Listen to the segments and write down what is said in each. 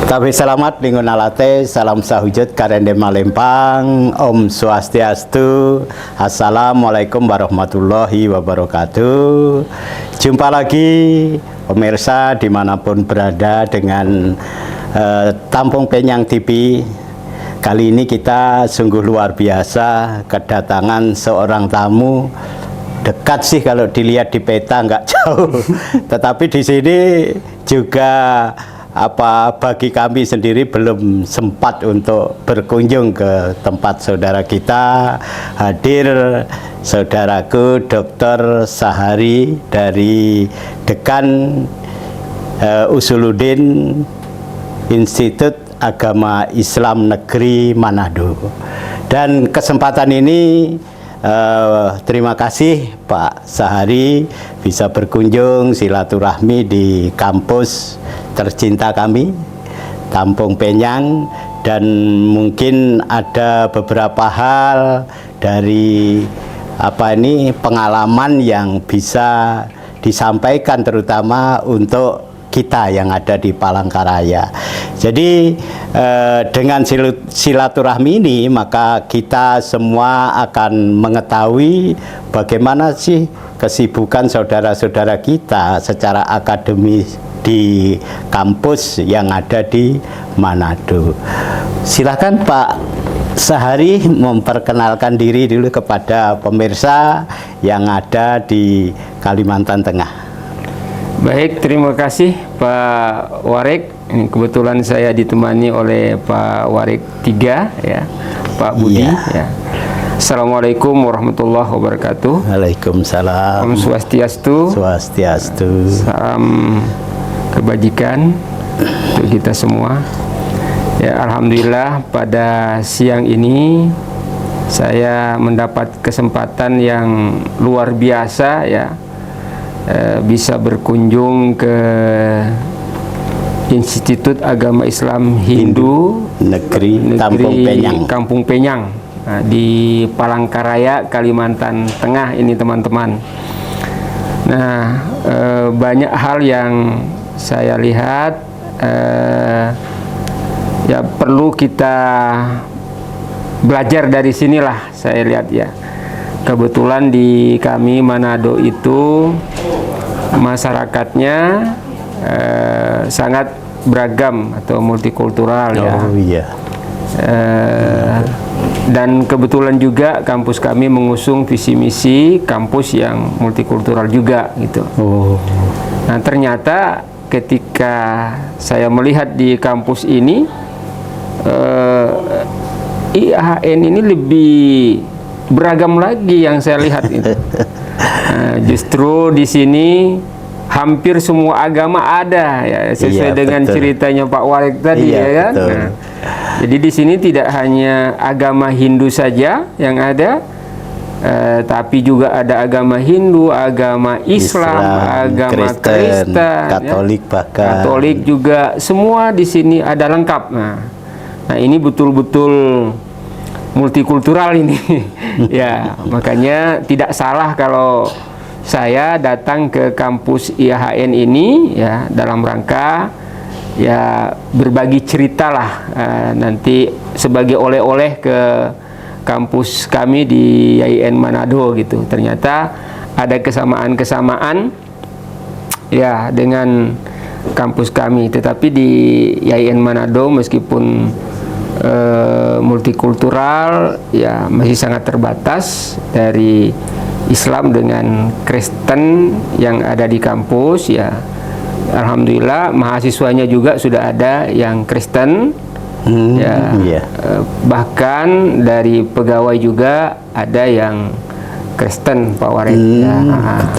Tapi selamat minggu nalate, salam sahujud karende malempang, Om Swastiastu, Assalamualaikum warahmatullahi wabarakatuh. Jumpa lagi pemirsa dimanapun berada dengan Tampung Penyang TV. Kali ini kita sungguh luar biasa, kedatangan seorang tamu. Dekat sih kalau dilihat di peta, nggak jauh. Tetapi di sini juga bagi kami sendiri belum sempat untuk berkunjung ke tempat saudara kita. Hadir saudaraku Dr. Sahari dari Dekan Usuluddin Institut Agama Islam Negeri Manado. Dan kesempatan ini terima kasih Pak Sahari bisa berkunjung silaturahmi di kampus tercinta kami, Tampung Penyang, dan mungkin ada beberapa hal dari pengalaman yang bisa disampaikan terutama untuk kita yang ada di Palangkaraya. Jadi dengan silaturahmi ini maka kita semua akan mengetahui bagaimana sih kesibukan saudara-saudara kita secara akademis di kampus yang ada di Manado. Silakan Pak Sahari memperkenalkan diri dulu kepada pemirsa yang ada di Kalimantan Tengah. Baik, terima kasih Pak Warik. Kebetulan saya ditemani oleh Pak Warik 3 ya, Pak Budi ya. Assalamualaikum warahmatullahi wabarakatuh. Waalaikumsalam. Om Swastiastu. Swastiastu. Salam kebajikan untuk kita semua. Ya, alhamdulillah pada siang ini saya mendapat kesempatan yang luar biasa ya, bisa berkunjung ke Institut Agama Islam Hindu Negeri Kampung Penyang di Palangkaraya, Kalimantan Tengah ini teman-teman. Nah, banyak hal yang saya lihat ya perlu kita belajar dari sinilah, saya lihat ya. Kebetulan di kami Manado itu masyarakatnya sangat beragam atau multikultural ya. Oh iya. Dan kebetulan juga kampus kami mengusung visi misi kampus yang multikultural juga gitu. Oh. Nah, ternyata ketika saya melihat di kampus ini IAHN ini lebih beragam lagi yang saya lihat itu. Justru di sini hampir semua agama ada ya, sesuai dengan ceritanya Pak Warik tadi ya kan. Nah, jadi di sini tidak hanya agama Hindu saja yang ada, tapi juga ada agama Hindu, agama Islam, agama Kristen, Katolik ya. Bahkan Katolik juga, semua di sini ada lengkap. Nah ini betul-betul multikultural ini. Ya, makanya tidak salah kalau saya datang ke kampus IAHN ini ya dalam rangka ya berbagi cerita lah nanti sebagai oleh-oleh ke kampus kami di IAIN Manado gitu. Ternyata ada kesamaan-kesamaan ya dengan kampus kami, tetapi di IAIN Manado meskipun multikultural ya masih sangat terbatas dari Islam dengan Kristen yang ada di kampus ya. Alhamdulillah mahasiswanya juga sudah ada yang Kristen ya. Bahkan dari pegawai juga ada yang Kristen Pak Warik ya.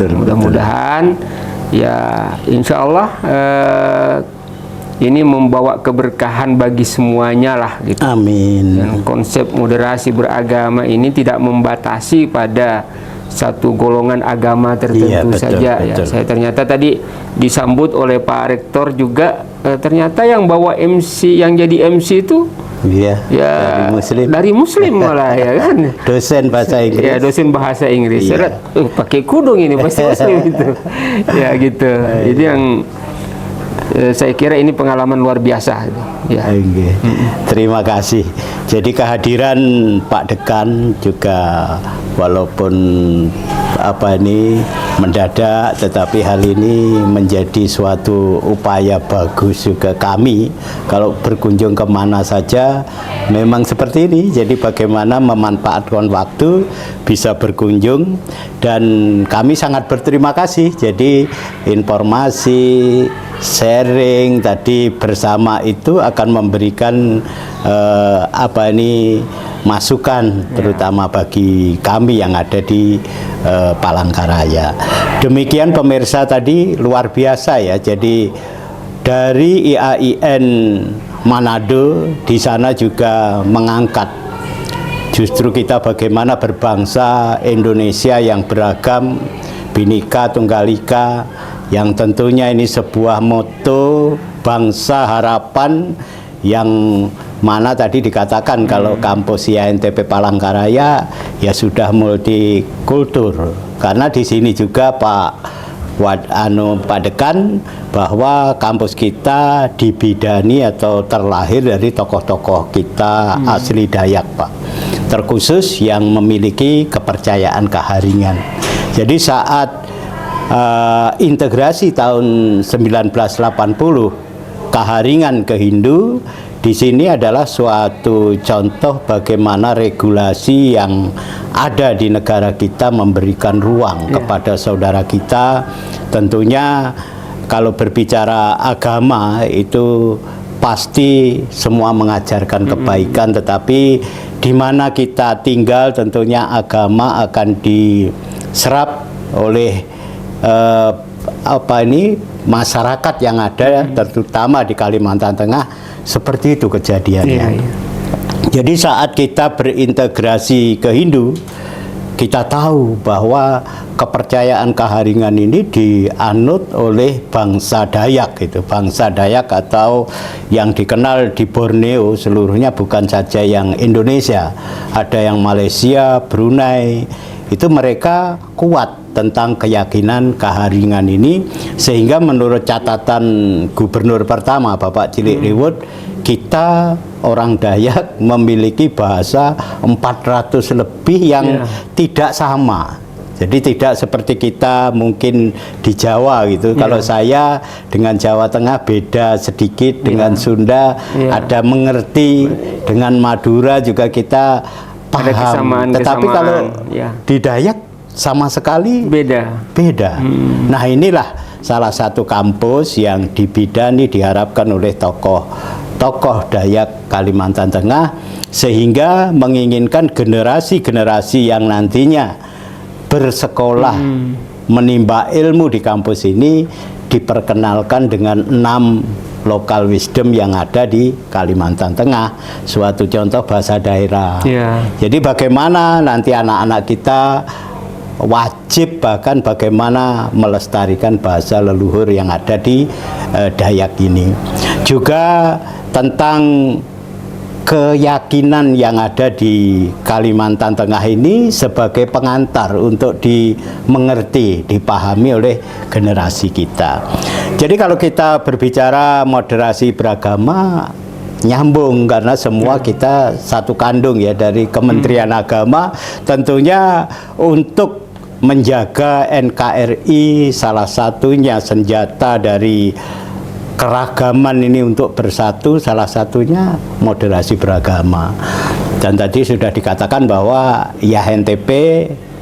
Mudah-mudahan ya insya Allah ini membawa keberkahan bagi semuanya lah gitu. Amin. Dan konsep moderasi beragama ini tidak membatasi pada satu golongan agama tertentu saja. Ya, saya ternyata tadi disambut oleh Pak Rektor juga, ternyata yang bawa MC, yang jadi MC itu dari Muslim malah ya kan. Dosen bahasa Inggris. Ya, dosen bahasa Inggris. Pakai kudung ini pasti Muslim itu. Ya gitu. Jadi yang saya kira ini pengalaman luar biasa. Ya. Oke. Terima kasih. Jadi kehadiran Pak Dekan juga walaupun mendadak, tetapi hal ini menjadi suatu upaya bagus juga kami. Kalau berkunjung kemana saja memang seperti ini. Jadi bagaimana memanfaatkan waktu bisa berkunjung, dan kami sangat berterima kasih. Jadi informasi sharing tadi bersama itu akan memberikan masukan terutama bagi kami yang ada di Palangkaraya. Demikian pemirsa, tadi luar biasa ya. Jadi dari IAIN Manado di sana juga mengangkat justru kita bagaimana berbangsa Indonesia yang beragam, Bhinneka Tunggal Ika, yang tentunya ini sebuah moto bangsa harapan yang mana tadi dikatakan kalau kampus IAINTP Palangkaraya ya sudah multikultur, karena di sini juga Pak Dekan bahwa kampus kita dibidani atau terlahir dari tokoh-tokoh kita asli Dayak, Pak, terkhusus yang memiliki kepercayaan keharingan. Jadi saat integrasi tahun 1980 keharingan ke Hindu, di sini adalah suatu contoh bagaimana regulasi yang ada di negara kita memberikan ruang kepada saudara kita. Tentunya kalau berbicara agama itu pasti semua mengajarkan kebaikan, tetapi di mana kita tinggal tentunya agama akan diserap oleh masyarakat yang ada, terutama di Kalimantan Tengah. Seperti itu kejadiannya. Jadi saat kita berintegrasi ke Hindu, kita tahu bahwa kepercayaan keharingan ini dianut oleh bangsa Dayak, gitu. Bangsa Dayak atau yang dikenal di Borneo seluruhnya, bukan saja yang Indonesia, ada yang Malaysia, Brunei, itu mereka kuat tentang keyakinan keharingan ini, sehingga menurut catatan gubernur pertama Bapak Cilik Riwut, kita orang Dayak memiliki bahasa 400 lebih yang tidak sama. Jadi tidak seperti kita mungkin di Jawa gitu. Kalau saya dengan Jawa Tengah beda sedikit, dengan Sunda ada mengerti, dengan Madura juga kita paham. Tetapi kalau di Dayak sama sekali beda. Nah, inilah salah satu kampus yang dibidani, diharapkan oleh tokoh Dayak Kalimantan Tengah, sehingga menginginkan generasi-generasi yang nantinya bersekolah menimba ilmu di kampus ini diperkenalkan dengan 6 local wisdom yang ada di Kalimantan Tengah, suatu contoh bahasa daerah. Jadi bagaimana nanti anak-anak kita wajib, bahkan bagaimana melestarikan bahasa leluhur yang ada di Dayak ini. Juga tentang keyakinan yang ada di Kalimantan Tengah ini sebagai pengantar untuk dimengerti, dipahami oleh generasi kita. Jadi kalau kita berbicara moderasi beragama, nyambung karena semua kita satu kandung ya dari Kementerian Agama. Tentunya untuk menjaga NKRI, salah satunya senjata dari keragaman ini untuk bersatu, salah satunya moderasi beragama. Dan tadi sudah dikatakan bahwa IAINTP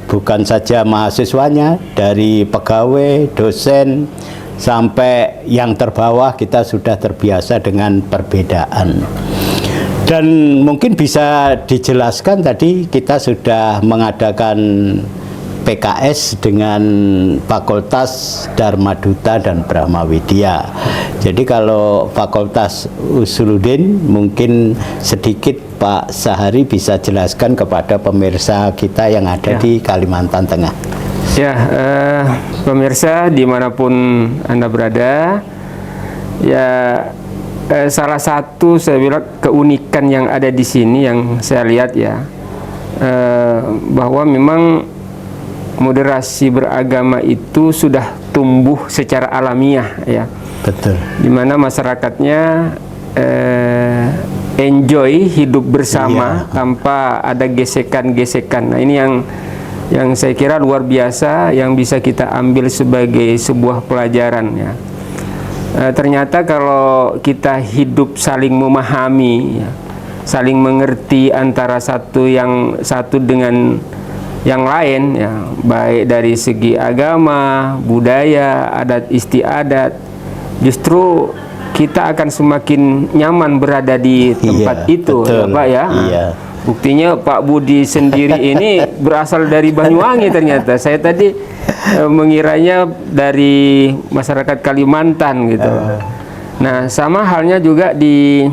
bukan saja mahasiswanya, dari pegawai, dosen, sampai yang terbawah kita sudah terbiasa dengan perbedaan. Dan mungkin bisa dijelaskan, tadi kita sudah mengadakan PKS dengan Fakultas Dharma Duta dan Brahma Widya. Jadi kalau Fakultas Usuluddin mungkin sedikit Pak Sahari bisa jelaskan kepada pemirsa kita yang ada di Kalimantan Tengah. Ya, pemirsa dimanapun Anda berada, ya salah satu saya bilang keunikan yang ada di sini yang saya lihat ya, bahwa memang moderasi beragama itu sudah tumbuh secara alamiah ya. Betul. Di mana masyarakatnya enjoy hidup bersama tanpa ada gesekan-gesekan. Nah, ini yang saya kira luar biasa yang bisa kita ambil sebagai sebuah pelajaran ya. Ternyata kalau kita hidup saling memahami ya, saling mengerti antara satu dengan yang lain ya, baik dari segi agama, budaya, adat istiadat, justru kita akan semakin nyaman berada di tempat itu, betul. ya Pak ya. Iya. Buktinya Pak Budi sendiri ini berasal dari Banyuwangi ternyata. Saya tadi mengiranya dari masyarakat Kalimantan gitu. Nah, sama halnya juga di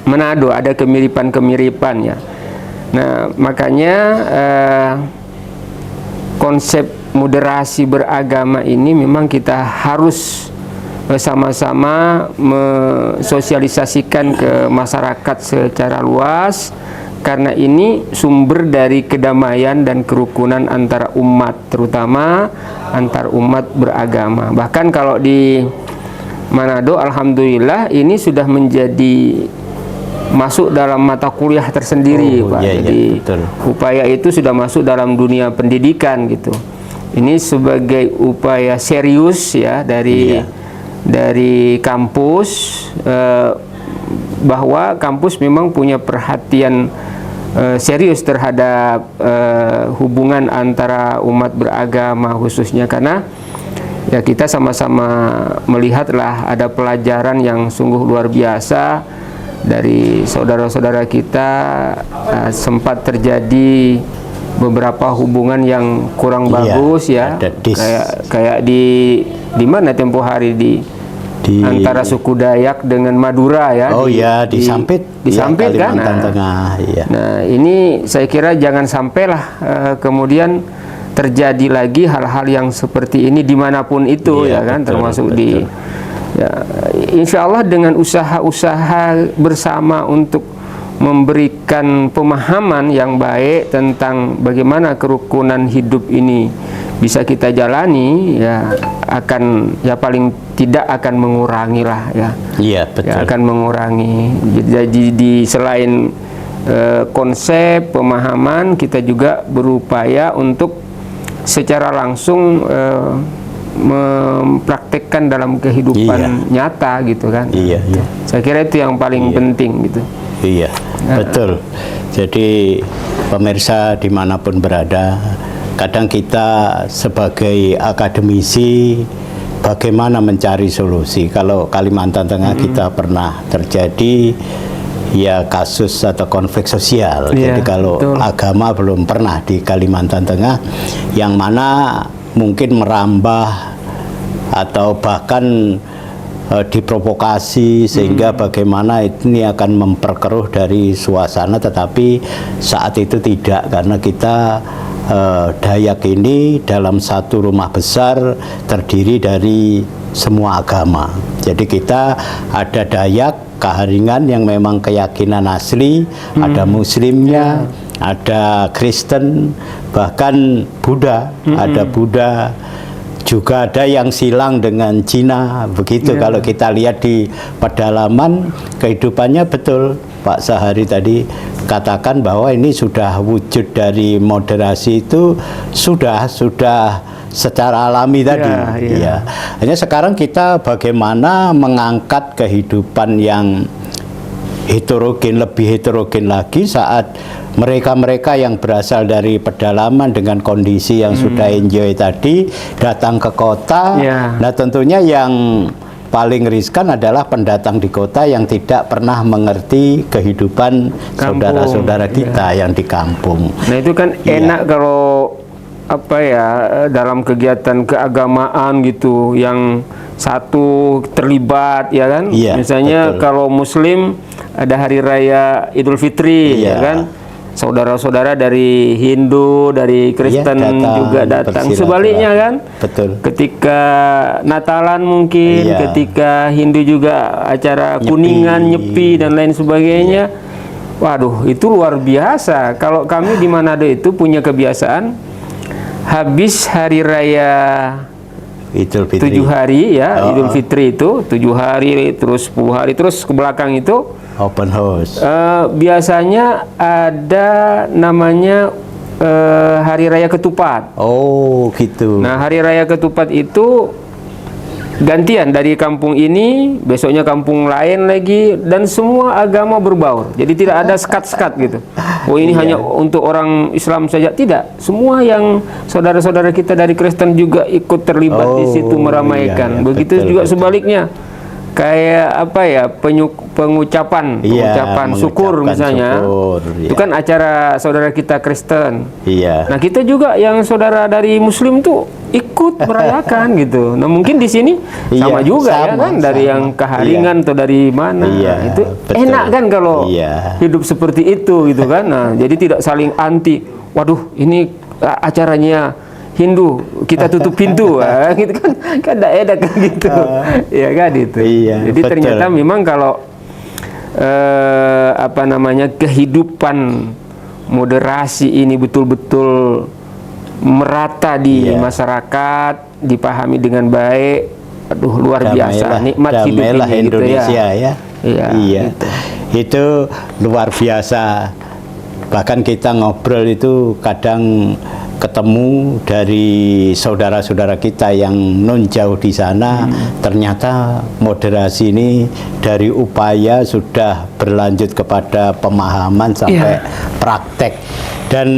Manado ada kemiripan-kemiripan ya. Nah, makanya konsep moderasi beragama ini memang kita harus bersama-sama mensosialisasikan ke masyarakat secara luas, karena ini sumber dari kedamaian dan kerukunan antara umat, terutama antar umat beragama. Bahkan kalau di Manado, alhamdulillah ini sudah menjadi masuk dalam mata kuliah tersendiri, Pak. Iya, Jadi betul. upaya itu sudah masuk dalam dunia pendidikan gitu. Ini sebagai upaya serius ya dari kampus, bahwa kampus memang punya perhatian serius terhadap hubungan antara umat beragama khususnya, karena ya kita sama-sama melihatlah ada pelajaran yang sungguh luar biasa dari saudara-saudara kita. Sempat terjadi beberapa hubungan yang kurang bagus ya, kayak di mana tempo hari di antara suku Dayak dengan Madura ya. Oh iya, di Sampit kan. Kalimantan Tengah. Iya. Nah, ini saya kira jangan sampailah kemudian terjadi lagi hal-hal yang seperti ini dimanapun itu ya kan, termasuk di ya, insya Allah dengan usaha-usaha bersama untuk memberikan pemahaman yang baik tentang bagaimana kerukunan hidup ini bisa kita jalani, ya akan, ya paling tidak akan mengurangi lah ya. Iya, betul. Ya, akan mengurangi. Jadi di selain konsep pemahaman, kita juga berupaya untuk secara langsung mempraktekkan dalam kehidupan nyata gitu kan. Iya. Saya kira itu yang paling penting gitu. Iya, betul. Jadi pemirsa dimanapun berada, kadang kita sebagai akademisi bagaimana mencari solusi. Kalau Kalimantan Tengah kita pernah terjadi ya kasus atau konflik sosial. Jadi kalau agama belum pernah di Kalimantan Tengah, yang mana mungkin merambah atau bahkan diprovokasi sehingga bagaimana ini akan memperkeruh dari suasana, tetapi saat itu tidak, karena kita Dayak ini dalam satu rumah besar terdiri dari semua agama. Jadi kita ada Dayak, Kaharingan yang memang keyakinan asli, ada Muslimnya, ada Kristen, bahkan Buddha, ada Buddha, juga ada yang silang dengan Cina, begitu. Kalau kita lihat di pedalaman kehidupannya, betul Pak Sahari tadi katakan bahwa ini sudah wujud dari moderasi itu sudah secara alami tadi. Ya. Hanya sekarang kita bagaimana mengangkat kehidupan yang heterogen, lebih heterogen lagi saat mereka-mereka yang berasal dari pedalaman dengan kondisi yang sudah enjoy tadi datang ke kota. Nah, tentunya yang paling riskan adalah pendatang di kota yang tidak pernah mengerti kehidupan saudara-saudara kita yang di kampung. Nah, itu kan enak kalau apa ya, dalam kegiatan keagamaan gitu yang satu terlibat ya kan. Misalnya kalau Muslim ada hari raya Idul Fitri ya kan, saudara-saudara dari Hindu, dari Kristen juga datang. Sebaliknya kan, ketika Natalan mungkin, ketika Hindu juga acara Kuningan, Nyepi dan lain sebagainya. Waduh, itu luar biasa. Kalau kami di Manado itu punya kebiasaan, habis hari raya Idul Fitri? 7 hari ya, Oh. Idul Fitri itu 7 hari, terus 10 hari, terus ke belakang itu Open house. biasanya ada namanya Hari Raya Ketupat. Oh, gitu. Nah, Hari Raya Ketupat itu gantian dari kampung ini, besoknya kampung lain lagi, dan semua agama berbaur. Jadi tidak ada sekat-sekat gitu. Oh, ini hanya untuk orang Islam saja. Tidak. Semua yang saudara-saudara kita dari Kristen juga ikut terlibat di situ meramaikan. Iya, Begitu betul, juga betul. sebaliknya. Kayak apa ya, pengucapan syukur mengucapkan misalnya. syukur, Itu kan acara saudara kita Kristen. Iya. Nah, kita juga yang saudara dari Muslim tuh ikut merayakan gitu. Nah, mungkin di sini sama Iya, juga ya sama, kan, dari sama. yang Keharingan atau dari mana. Iya, Itu betul. enak kan kalau Iya. hidup seperti itu gitu kan. Nah, jadi tidak saling anti. Waduh, ini acaranya Hindu, kita tutup pintu, gitu kan enak kan gitu, ya kan itu. Iya, Jadi betul. ternyata memang kalau apa namanya, kehidupan moderasi ini betul-betul merata di Iya. masyarakat, dipahami dengan baik, aduh luar biasa, nikmat hidup damailah ini gitu Indonesia ya. Iya, gitu. Itu luar biasa. Bahkan kita ngobrol itu kadang ketemu dari saudara-saudara kita yang non jauh di sana, ternyata moderasi ini dari upaya sudah berlanjut kepada pemahaman sampai praktek. Dan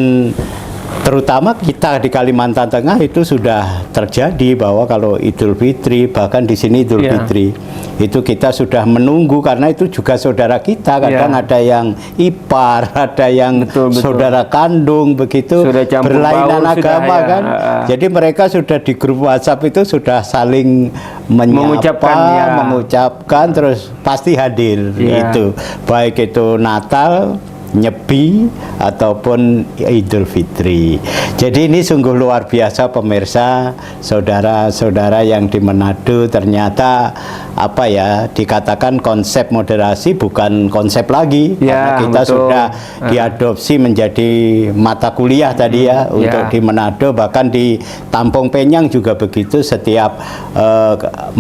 terutama kita di Kalimantan Tengah itu sudah terjadi bahwa kalau Idul Fitri, bahkan di sini Idul Fitri itu kita sudah menunggu, karena itu juga saudara kita, kadang ada yang ipar, ada yang Betul. saudara kandung, begitu Sudah campur berlainan baur, agama sudah, ya. kan. Jadi mereka sudah di grup WhatsApp itu sudah saling menyapa, mengucapkan, terus pasti hadir itu, baik itu Natal, Nyepi ataupun Idul Fitri. Jadi ini sungguh luar biasa pemirsa, saudara-saudara yang di Manado. Ternyata apa ya, dikatakan konsep moderasi bukan konsep lagi, karena kita sudah diadopsi menjadi mata kuliah tadi ya, untuk di Manado, bahkan di Tampung Penyang juga begitu. Setiap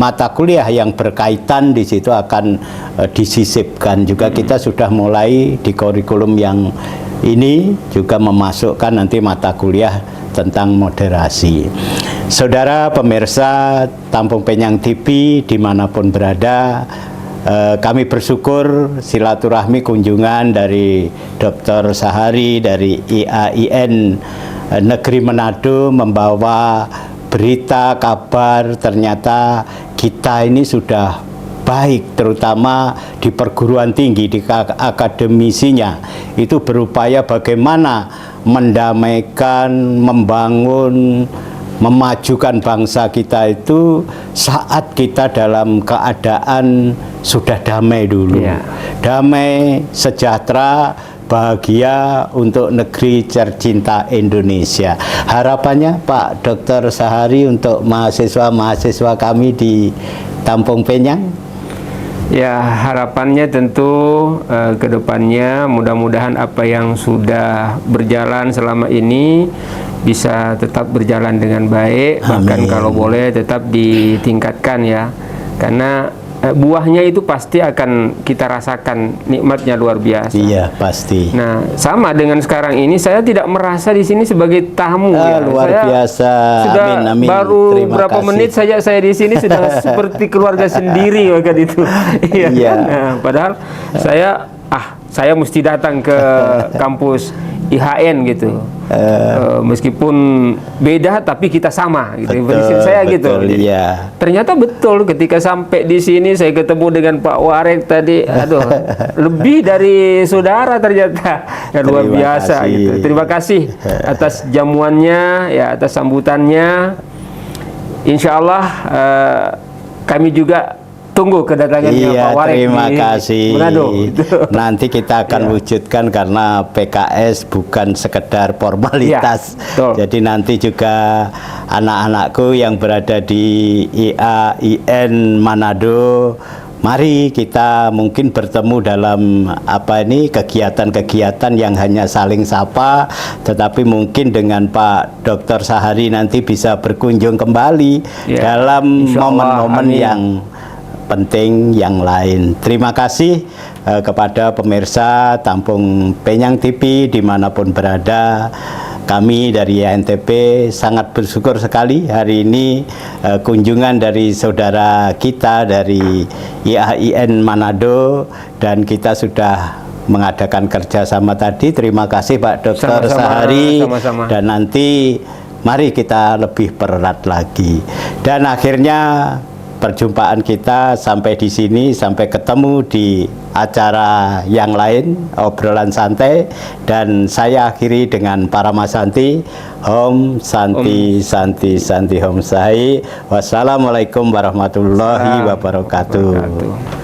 mata kuliah yang berkaitan di situ akan disisipkan juga. Kita sudah mulai di kurikulum yang ini juga memasukkan nanti mata kuliah tentang moderasi. Saudara pemirsa Tampung Penyang TV dimanapun berada, kami bersyukur silaturahmi kunjungan dari Dr. Sahari dari IAIN Negeri Manado membawa berita kabar ternyata kita ini sudah baik, terutama di perguruan tinggi, di akademisinya itu berupaya bagaimana mendamaikan, membangun, memajukan bangsa kita itu saat kita dalam keadaan sudah damai dulu, damai, sejahtera, bahagia untuk negeri tercinta Indonesia. Harapannya Pak Dr. Sahari untuk mahasiswa-mahasiswa kami di Tampung Penyang? Ya, harapannya tentu ke depannya mudah-mudahan apa yang sudah berjalan selama ini bisa tetap berjalan dengan baik. Bahkan kalau boleh tetap ditingkatkan ya, karena buahnya itu pasti akan kita rasakan, nikmatnya luar biasa. Iya, pasti. Nah, sama dengan sekarang ini, saya tidak merasa di sini sebagai tamu ya. Luar saya biasa. sudah Amin. baru Terima berapa kasih. menit saja saya di sini sudah seperti keluarga sendiri kan itu. Iya. Iya. Nah, padahal saya mesti datang ke kampus IHN gitu. Meskipun beda tapi kita sama gitu. Prinsip saya gitu. Iya. Ternyata betul ketika sampai di sini saya ketemu dengan Pak Warek tadi, aduh, lebih dari saudara ternyata. Ya, luar Terima biasa kasih. gitu. Terima kasih atas jamuannya, ya, atas sambutannya. Insya Allah kami juga tunggu kedatangannya Pak Warek. Terima kasih. Manado. Nanti kita akan wujudkan, karena PKS bukan sekedar formalitas. Jadi nanti juga anak-anakku yang berada di IAIN Manado mari kita mungkin bertemu dalam kegiatan-kegiatan yang hanya saling sapa, tetapi mungkin dengan Pak Dr. Sahari nanti bisa berkunjung kembali dalam momen-momen yang penting yang lain. Terima kasih kepada pemirsa Tampung Penyang TV dimanapun berada. Kami dari INTP sangat bersyukur sekali hari ini kunjungan dari saudara kita dari IAIN Manado, dan kita sudah mengadakan kerjasama tadi. Terima kasih Pak Dr. Sahari. Sama-sama. Dan nanti mari kita lebih berat lagi. Dan akhirnya perjumpaan kita sampai di sini, sampai ketemu di acara yang lain, obrolan santai, dan saya akhiri dengan Paramasanti. Om Santi Santi Santi Om Sai. Wassalamualaikum warahmatullahi wabarakatuh.